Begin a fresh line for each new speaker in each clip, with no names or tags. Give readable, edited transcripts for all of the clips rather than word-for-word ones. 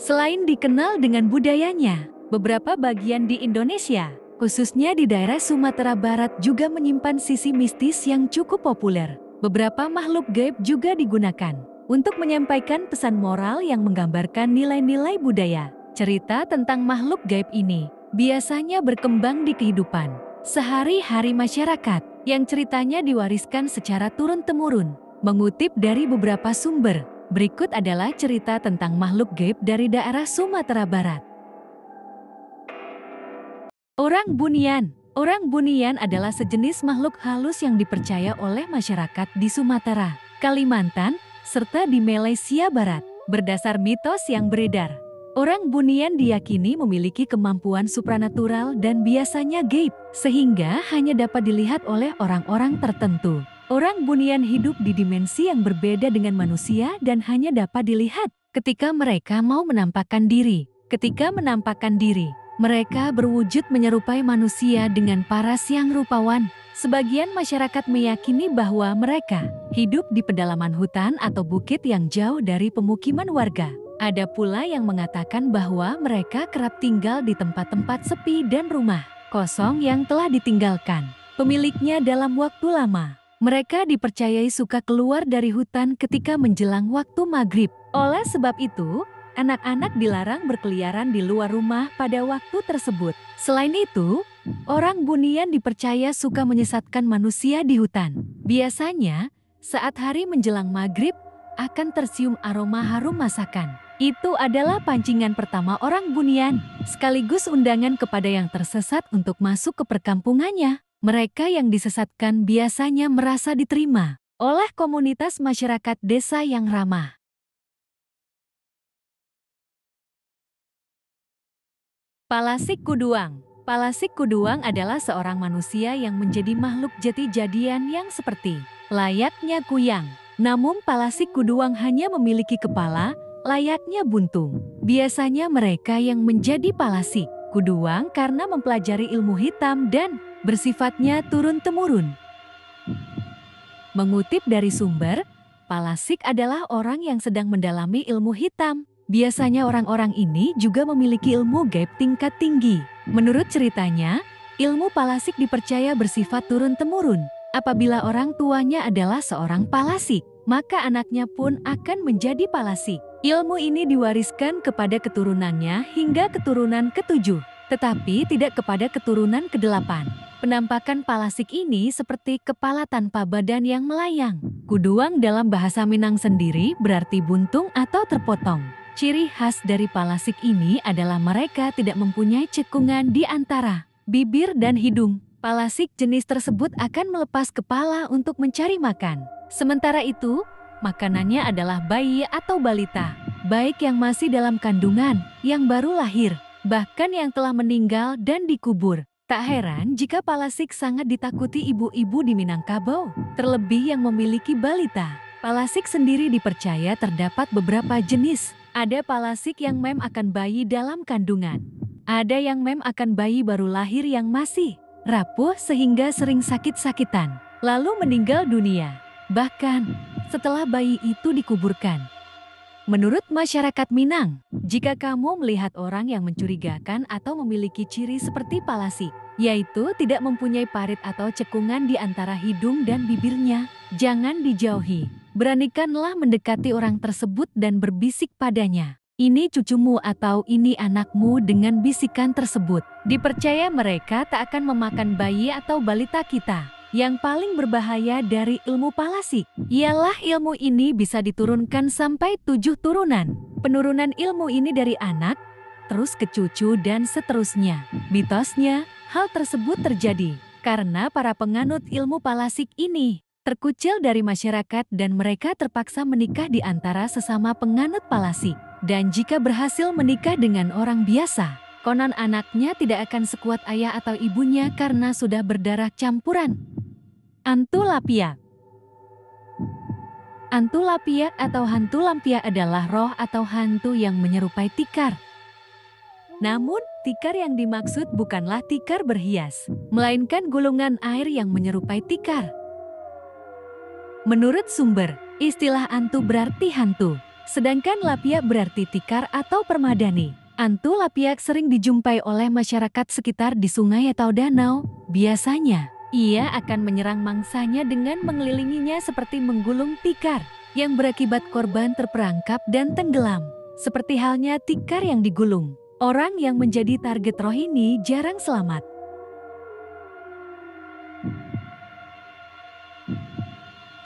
Selain dikenal dengan budayanya, beberapa bagian di Indonesia, khususnya di daerah Sumatera Barat juga menyimpan sisi mistis yang cukup populer. Beberapa makhluk gaib juga digunakan untuk menyampaikan pesan moral yang menggambarkan nilai-nilai budaya. Cerita tentang makhluk gaib ini biasanya berkembang di kehidupan sehari-hari masyarakat yang ceritanya diwariskan secara turun-temurun. Mengutip dari beberapa sumber, berikut adalah cerita tentang makhluk gaib dari daerah Sumatera Barat. Orang Bunian. Orang Bunian adalah sejenis makhluk halus yang dipercaya oleh masyarakat di Sumatera, Kalimantan, serta di Malaysia Barat. Berdasar mitos yang beredar, orang Bunian diyakini memiliki kemampuan supranatural dan biasanya gaib, sehingga hanya dapat dilihat oleh orang-orang tertentu. Orang Bunian hidup di dimensi yang berbeda dengan manusia dan hanya dapat dilihat ketika mereka mau menampakkan diri. Ketika menampakkan diri, mereka berwujud menyerupai manusia dengan paras yang rupawan. Sebagian masyarakat meyakini bahwa mereka hidup di pedalaman hutan atau bukit yang jauh dari pemukiman warga. Ada pula yang mengatakan bahwa mereka kerap tinggal di tempat-tempat sepi dan rumah kosong yang telah ditinggalkan pemiliknya dalam waktu lama. Mereka dipercayai suka keluar dari hutan ketika menjelang waktu maghrib. Oleh sebab itu, anak-anak dilarang berkeliaran di luar rumah pada waktu tersebut. Selain itu, orang Bunian dipercaya suka menyesatkan manusia di hutan. Biasanya, saat hari menjelang maghrib, akan tercium aroma harum masakan. Itu adalah pancingan pertama orang Bunian, sekaligus undangan kepada yang tersesat untuk masuk ke perkampungannya. Mereka yang disesatkan biasanya merasa diterima oleh komunitas masyarakat desa yang ramah. Palasik Kuduang. Palasik Kuduang adalah seorang manusia yang menjadi makhluk jati-jadian yang seperti layaknya kuyang. Namun Palasik Kuduang hanya memiliki kepala layaknya buntung. Biasanya mereka yang menjadi Palasik Kuduang karena mempelajari ilmu hitam dan bersifatnya turun-temurun. Mengutip dari sumber, Palasik adalah orang yang sedang mendalami ilmu hitam. Biasanya orang-orang ini juga memiliki ilmu gaib tingkat tinggi. Menurut ceritanya, ilmu Palasik dipercaya bersifat turun-temurun. Apabila orang tuanya adalah seorang Palasik, maka anaknya pun akan menjadi Palasik. Ilmu ini diwariskan kepada keturunannya hingga keturunan ke-7, tetapi tidak kepada keturunan ke-8. Penampakan Palasik ini seperti kepala tanpa badan yang melayang. Kuduang dalam bahasa Minang sendiri berarti buntung atau terpotong. Ciri khas dari Palasik ini adalah mereka tidak mempunyai cekungan di antara bibir dan hidung. Palasik jenis tersebut akan melepas kepala untuk mencari makan. Sementara itu, makanannya adalah bayi atau balita, baik yang masih dalam kandungan, yang baru lahir, bahkan yang telah meninggal dan dikubur. Tak heran jika Palasik sangat ditakuti ibu-ibu di Minangkabau, terlebih yang memiliki balita. Palasik sendiri dipercaya terdapat beberapa jenis. Ada Palasik yang mem akan bayi dalam kandungan. Ada yang mem akan bayi baru lahir yang masih rapuh sehingga sering sakit-sakitan, lalu meninggal dunia, bahkan setelah bayi itu dikuburkan. Menurut masyarakat Minang, jika kamu melihat orang yang mencurigakan atau memiliki ciri seperti Palasik, yaitu tidak mempunyai parit atau cekungan di antara hidung dan bibirnya, jangan dijauhi. Beranikanlah mendekati orang tersebut dan berbisik padanya. Ini cucumu atau ini anakmu dengan bisikan tersebut. Dipercaya mereka tak akan memakan bayi atau balita kita. Yang paling berbahaya dari ilmu Palasik ialah ilmu ini bisa diturunkan sampai 7 turunan. Penurunan ilmu ini dari anak, terus ke cucu dan seterusnya. Mitosnya, hal tersebut terjadi karena para penganut ilmu Palasik ini terkucil dari masyarakat dan mereka terpaksa menikah di antara sesama penganut Palasik. Dan jika berhasil menikah dengan orang biasa, konon anaknya tidak akan sekuat ayah atau ibunya karena sudah berdarah campuran. Antulapiak. Antulapiak atau hantu lampiak adalah roh atau hantu yang menyerupai tikar. Namun, tikar yang dimaksud bukanlah tikar berhias, melainkan gulungan air yang menyerupai tikar. Menurut sumber, istilah antu berarti hantu. Sedangkan lapiak berarti tikar atau permadani. Hantu lapiak sering dijumpai oleh masyarakat sekitar di sungai atau danau. Biasanya, ia akan menyerang mangsanya dengan mengelilinginya seperti menggulung tikar, yang berakibat korban terperangkap dan tenggelam. Seperti halnya tikar yang digulung, orang yang menjadi target roh ini jarang selamat.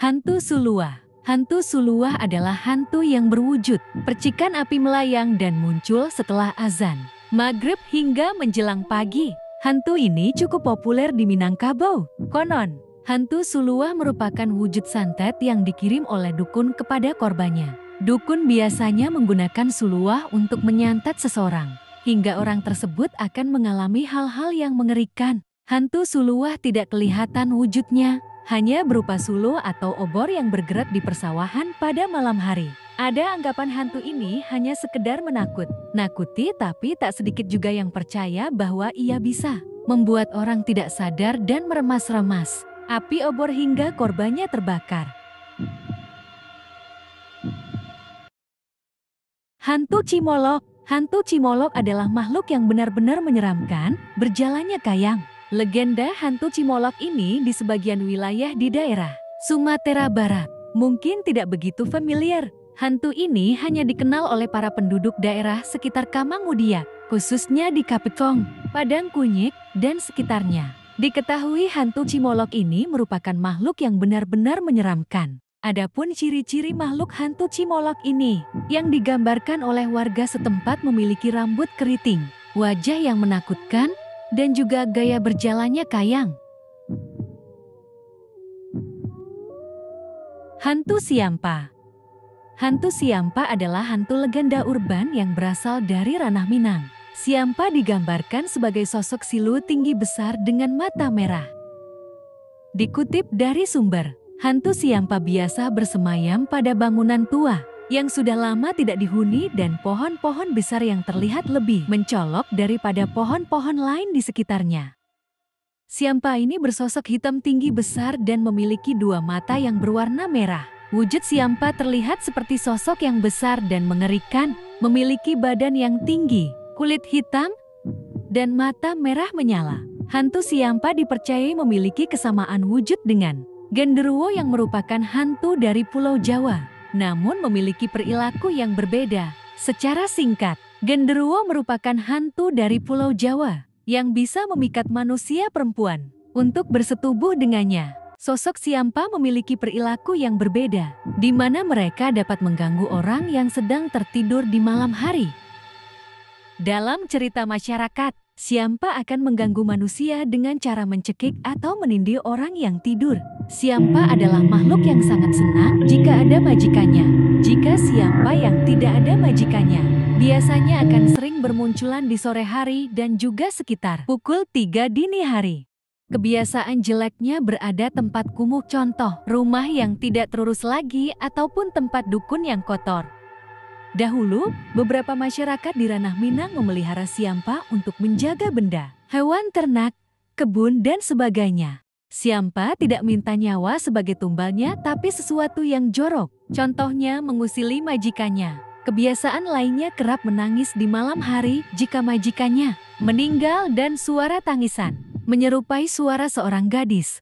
Hantu Suluah. Hantu Suluah adalah hantu yang berwujud percikan api melayang dan muncul setelah azan maghrib hingga menjelang pagi. Hantu ini cukup populer di Minangkabau. Konon, hantu Suluah merupakan wujud santet yang dikirim oleh dukun kepada korbannya. Dukun biasanya menggunakan suluah untuk menyantet seseorang, hingga orang tersebut akan mengalami hal-hal yang mengerikan. Hantu Suluah tidak kelihatan wujudnya, hanya berupa suluh atau obor yang bergerak di persawahan pada malam hari. Ada anggapan hantu ini hanya sekedar nakuti, tapi tak sedikit juga yang percaya bahwa ia bisa membuat orang tidak sadar dan meremas-remas api obor hingga korbannya terbakar. Hantu Cimolok. Hantu Cimolok adalah makhluk yang benar-benar menyeramkan, berjalannya kayang. Legenda hantu Cimolok ini di sebagian wilayah di daerah Sumatera Barat mungkin tidak begitu familiar. Hantu ini hanya dikenal oleh para penduduk daerah sekitar Kamangudaya, khususnya di Kapekong, Padang Kunyit, dan sekitarnya. Diketahui hantu Cimolok ini merupakan makhluk yang benar-benar menyeramkan. Adapun ciri-ciri makhluk hantu Cimolok ini yang digambarkan oleh warga setempat memiliki rambut keriting, wajah yang menakutkan, dan juga gaya berjalannya kayang. Hantu Siampa. Hantu Siampa adalah hantu legenda urban yang berasal dari ranah Minang. Siampa digambarkan sebagai sosok siluet tinggi besar dengan mata merah. Dikutip dari sumber, hantu Siampa biasa bersemayam pada bangunan tua yang sudah lama tidak dihuni dan pohon-pohon besar yang terlihat lebih mencolok daripada pohon-pohon lain di sekitarnya. Siampa ini bersosok hitam tinggi besar dan memiliki dua mata yang berwarna merah. Wujud Siampa terlihat seperti sosok yang besar dan mengerikan, memiliki badan yang tinggi, kulit hitam, dan mata merah menyala. Hantu Siampa dipercayai memiliki kesamaan wujud dengan genderuwo yang merupakan hantu dari Pulau Jawa, namun memiliki perilaku yang berbeda. Secara singkat, genderuwo merupakan hantu dari Pulau Jawa yang bisa memikat manusia perempuan untuk bersetubuh dengannya. Sosok Siampa memiliki perilaku yang berbeda, di mana mereka dapat mengganggu orang yang sedang tertidur di malam hari. Dalam cerita masyarakat, Siampa akan mengganggu manusia dengan cara mencekik atau menindih orang yang tidur. Siampa adalah makhluk yang sangat senang jika ada majikannya. Jika Siampa yang tidak ada majikannya, biasanya akan sering bermunculan di sore hari dan juga sekitar pukul 3 dini hari. Kebiasaan jeleknya berada tempat kumuh, contoh rumah yang tidak terurus lagi ataupun tempat dukun yang kotor. Dahulu, beberapa masyarakat di ranah Minang memelihara Siampa untuk menjaga benda, hewan ternak, kebun, dan sebagainya. Siampa tidak minta nyawa sebagai tumbalnya, tapi sesuatu yang jorok. Contohnya mengusili majikannya. Kebiasaan lainnya kerap menangis di malam hari jika majikannya meninggal dan suara tangisan menyerupai suara seorang gadis.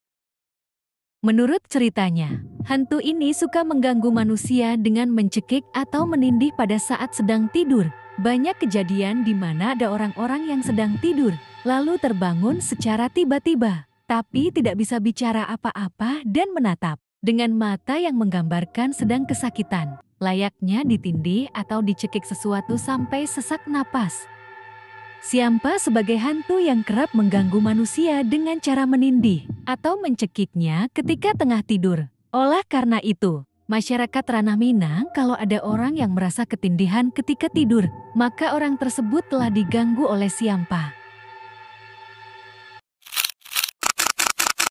Menurut ceritanya, hantu ini suka mengganggu manusia dengan mencekik atau menindih pada saat sedang tidur. Banyak kejadian di mana ada orang-orang yang sedang tidur, lalu terbangun secara tiba-tiba, tapi tidak bisa bicara apa-apa dan menatap dengan mata yang menggambarkan sedang kesakitan, layaknya ditindih atau dicekik sesuatu sampai sesak napas. Siampa sebagai hantu yang kerap mengganggu manusia dengan cara menindih atau mencekiknya ketika tengah tidur. Oleh karena itu, masyarakat ranah Minang kalau ada orang yang merasa ketindihan ketika tidur, maka orang tersebut telah diganggu oleh Siampa.